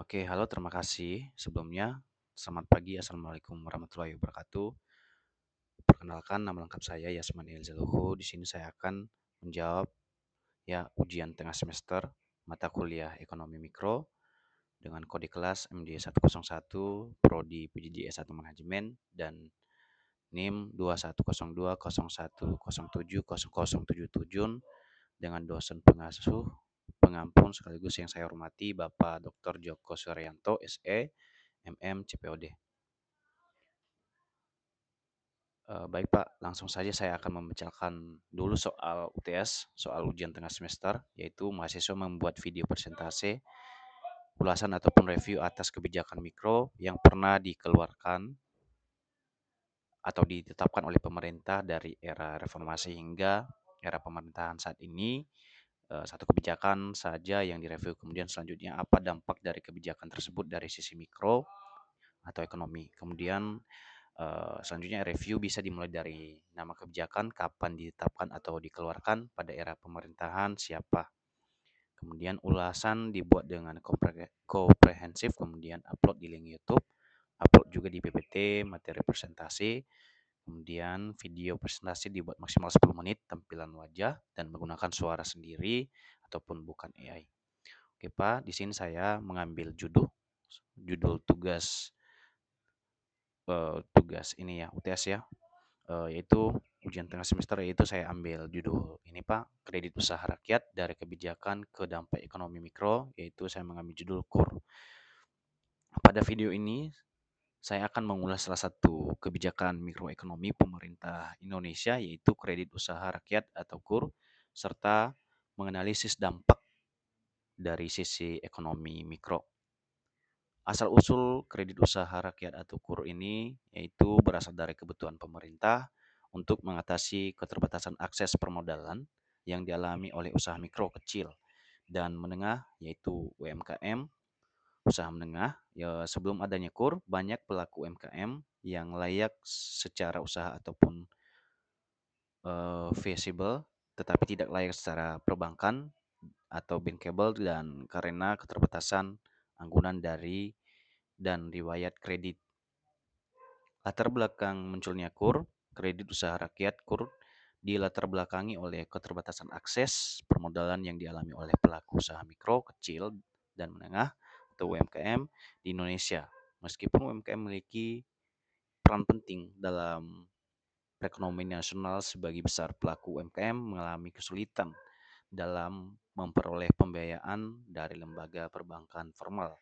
Oke, halo, terima kasih. Sebelumnya, selamat pagi, Assalamualaikum warahmatullahi wabarakatuh. Perkenalkan, nama lengkap saya Yasman Ilzaluhu. Di sini saya akan menjawab ujian tengah semester mata kuliah Ekonomi Mikro dengan kode kelas MD101, Prodi PJJ S1 Manajemen, dan NIM 210201070077 dengan dosen pengasuh pengampun sekaligus yang saya hormati Bapak Dr. Joko Suryanto, SE, MM, CPOD. Baik Pak, langsung saja saya akan membacakan dulu soal UTS, soal ujian tengah semester, yaitu mahasiswa membuat video presentase, ulasan ataupun review atas kebijakan mikro yang pernah dikeluarkan atau ditetapkan oleh pemerintah dari era reformasi hingga era pemerintahan saat ini. Satu kebijakan saja yang direview, kemudian selanjutnya apa dampak dari kebijakan tersebut dari sisi mikro atau ekonomi. Kemudian selanjutnya review bisa dimulai dari nama kebijakan, kapan ditetapkan atau dikeluarkan, pada era pemerintahan siapa. Kemudian ulasan dibuat dengan komprehensif, kemudian upload di link YouTube, upload juga di PPT, materi presentasi. Kemudian video presentasi dibuat maksimal 10 menit, tampilan wajah dan menggunakan suara sendiri ataupun bukan AI. Oke Pak, di sini saya mengambil judul tugas ini ya, UTS ya, yaitu ujian tengah semester, yaitu saya ambil judul ini Pak, kredit usaha rakyat dari kebijakan ke dampak ekonomi mikro, yaitu saya mengambil judul KUR. Pada video ini saya akan mengulas salah satu kebijakan mikroekonomi pemerintah Indonesia, yaitu kredit usaha rakyat atau KUR, serta menganalisis dampak dari sisi ekonomi mikro. Asal-usul kredit usaha rakyat atau KUR ini yaitu berasal dari kebutuhan pemerintah untuk mengatasi keterbatasan akses permodalan yang dialami oleh usaha mikro, kecil, dan menengah, yaitu UMKM, usaha menengah. Ya, sebelum adanya KUR, banyak pelaku UMKM yang layak secara usaha ataupun feasible, tetapi tidak layak secara perbankan atau bankable, dan karena keterbatasan anggunan dari dan riwayat kredit. Latar belakang munculnya KUR, kredit usaha rakyat KUR, dilatar belakangi oleh keterbatasan akses permodalan yang dialami oleh pelaku usaha mikro, kecil, dan menengah atau UMKM di Indonesia. Meskipun UMKM memiliki peran penting dalam perekonomian nasional, sebagai besar pelaku UMKM mengalami kesulitan dalam memperoleh pembiayaan dari lembaga perbankan formal.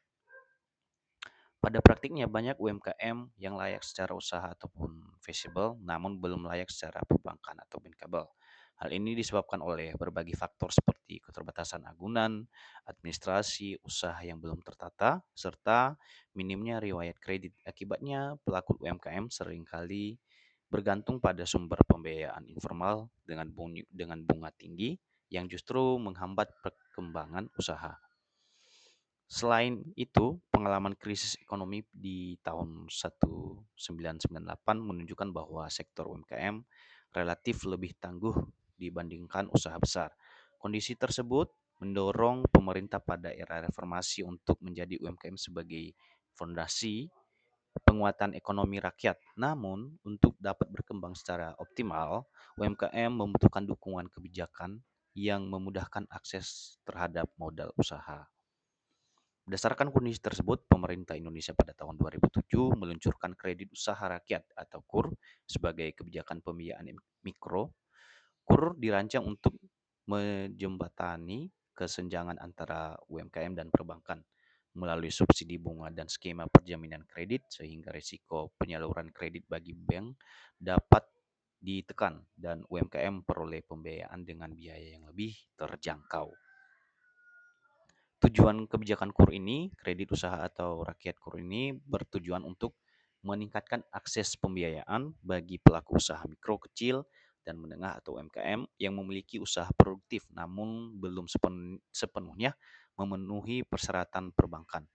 Pada praktiknya banyak UMKM yang layak secara usaha ataupun feasible, namun belum layak secara perbankan atau bankable. Hal ini disebabkan oleh berbagai faktor seperti keterbatasan agunan, administrasi, usaha yang belum tertata, serta minimnya riwayat kredit. Akibatnya, pelaku UMKM seringkali bergantung pada sumber pembiayaan informal dengan bunga tinggi yang justru menghambat perkembangan usaha. Selain itu, pengalaman krisis ekonomi di tahun 1998 menunjukkan bahwa sektor UMKM relatif lebih tangguh dibandingkan usaha besar. Kondisi tersebut mendorong pemerintah pada era reformasi untuk menjadi UMKM sebagai fondasi penguatan ekonomi rakyat. Namun, untuk dapat berkembang secara optimal, UMKM membutuhkan dukungan kebijakan yang memudahkan akses terhadap modal usaha. Berdasarkan kondisi tersebut, pemerintah Indonesia pada tahun 2007 meluncurkan kredit usaha rakyat atau KUR sebagai kebijakan pembiayaan mikro. KUR dirancang untuk menjembatani kesenjangan antara UMKM dan perbankan melalui subsidi bunga dan skema perjaminan kredit, sehingga risiko penyaluran kredit bagi bank dapat ditekan dan UMKM memperoleh pembiayaan dengan biaya yang lebih terjangkau. Tujuan kebijakan KUR ini, kredit usaha atau rakyat KUR ini, bertujuan untuk meningkatkan akses pembiayaan bagi pelaku usaha mikro, kecil, dan menengah atau UMKM yang memiliki usaha produktif namun belum sepenuhnya memenuhi persyaratan perbankan.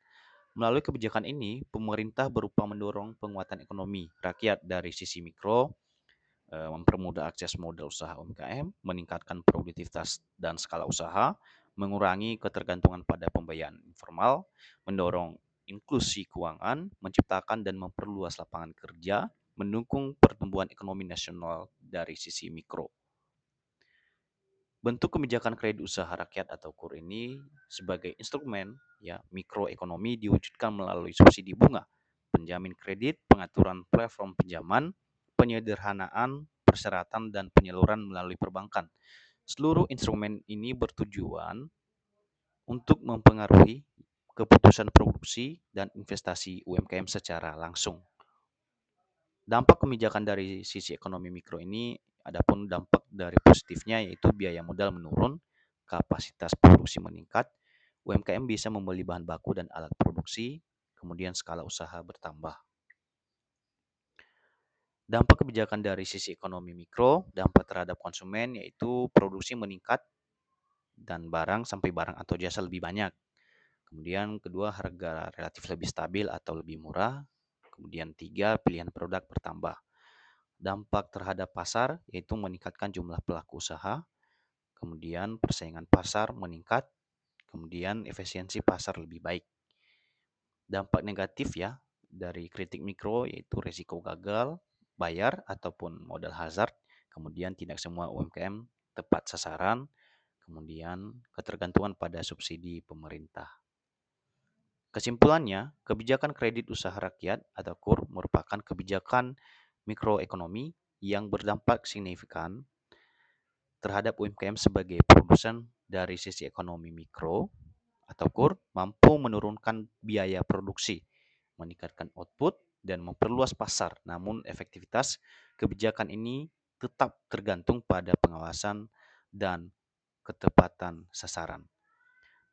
Melalui kebijakan ini, pemerintah berupa mendorong penguatan ekonomi rakyat dari sisi mikro, mempermudah akses modal usaha UMKM, meningkatkan produktivitas dan skala usaha, mengurangi ketergantungan pada pembayaran informal, mendorong inklusi keuangan, menciptakan dan memperluas lapangan kerja, mendukung pertumbuhan ekonomi nasional dari sisi mikro. Bentuk kebijakan kredit usaha rakyat atau KUR ini sebagai instrumen ya mikroekonomi diwujudkan melalui subsidi bunga, penjamin kredit, pengaturan platform pinjaman, penyederhanaan persyaratan dan penyaluran melalui perbankan. Seluruh instrumen ini bertujuan untuk mempengaruhi keputusan produksi dan investasi UMKM secara langsung. Dampak kebijakan dari sisi ekonomi mikro ini, adapun dampak dari positifnya yaitu biaya modal menurun, kapasitas produksi meningkat, UMKM bisa membeli bahan baku dan alat produksi, kemudian skala usaha bertambah. Dampak kebijakan dari sisi ekonomi mikro, dampak terhadap konsumen yaitu produksi meningkat dan barang sampai barang atau jasa lebih banyak. Kemudian kedua, harga relatif lebih stabil atau lebih murah. Kemudian tiga, pilihan produk bertambah. Dampak terhadap pasar yaitu meningkatkan jumlah pelaku usaha, kemudian persaingan pasar meningkat, kemudian efisiensi pasar lebih baik. Dampak negatif ya dari kritik mikro yaitu risiko gagal bayar ataupun modal hazard, kemudian tidak semua UMKM tepat sasaran, kemudian ketergantungan pada subsidi pemerintah. Kesimpulannya, kebijakan kredit usaha rakyat atau KUR merupakan kebijakan mikroekonomi yang berdampak signifikan terhadap UMKM sebagai produsen dari sisi ekonomi mikro atau KUR mampu menurunkan biaya produksi, meningkatkan output, dan memperluas pasar. Namun efektivitas kebijakan ini tetap tergantung pada pengawasan dan ketepatan sasaran.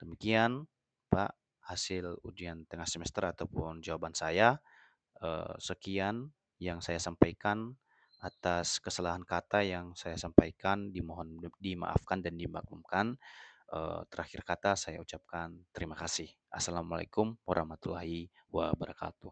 Demikian, Pak, hasil ujian tengah semester ataupun jawaban saya. Sekian yang saya sampaikan. Atas kesalahan kata yang saya sampaikan, dimohon dimaafkan dan dimaklumkan. Terakhir kata saya ucapkan terima kasih. Assalamualaikum warahmatullahi wabarakatuh.